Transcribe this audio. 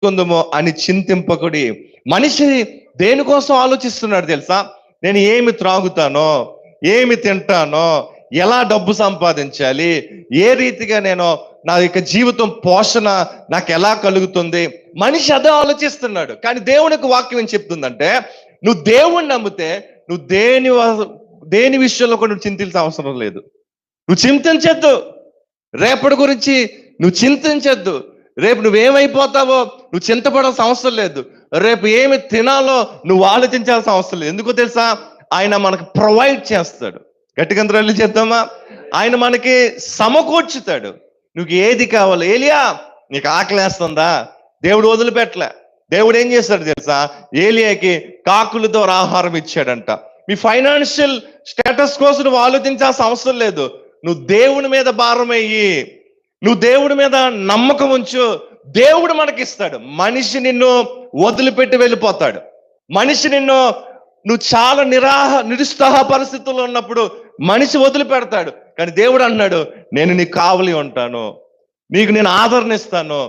కొందమో అని చింతింపకుడి. మనిషి దేనికోసం ఆలోచిస్తున్నాడు తెలుసా? నేను ఏమి త్రాగుతానో, ఏమి తింటానో, ఎలా డబ్బు సంపాదించాలి, ఏ రీతిగా నేను నా యొక్క జీవితం పోషణ నాకు ఎలా కలుగుతుంది, మనిషి అదే ఆలోచిస్తున్నాడు. కానీ దేవునికి వాక్యం ఏం చెప్తుందంటే, నువ్వు దేవుణ్ణి నమ్మితే నువ్వు దేని విషయంలో కూడా నువ్వు చింతించాల్సిన అవసరం లేదు. నువ్వు చింతించద్దు, రేపటి గురించి నువ్వు చింతించద్దు, రేపు నువ్వేమైపోతావో నువ్వు చింతపడాల్సిన అవసరం లేదు, రేపు ఏమి తినాలో నువ్వు ఆలోచించాల్సిన అవసరం లేదు. ఎందుకో తెలుసా? ఆయన మనకు ప్రొవైడ్ చేస్తాడు. గట్టిగా రండి చేద్దామా? ఆయన మనకి సమకూర్చుతాడు. నువ్వు ఏది కావాలో. ఏలియా, నీకు ఆకలేస్తుందా? దేవుడు వదిలిపెట్టలే. దేవుడు ఏం చేస్తాడు తెలుసా? ఏలియాకి కాకుల ద్వారా ఆహారం ఇచ్చాడంట. మీ ఫైనాన్షియల్ స్టేటస్ కోసం నువ్వు ఆలోచించాల్సిన అవసరం లేదు. నువ్వు దేవుని మీద భారం అయ్యి, నువ్వు దేవుడి మీద నమ్మకం ఉంచు, దేవుడు మనకిస్తాడు. మనిషి నిన్ను వదిలిపెట్టి వెళ్ళిపోతాడు. మనిషి నువ్వు చాలా నిరుత్సాహ పరిస్థితుల్లో ఉన్నప్పుడు మనిషి వదిలిపెడతాడు. కానీ దేవుడు అన్నాడు, నేను నీకు కావలి ఉంటాను, నీకు నేను ఆదరణ ఇస్తాను,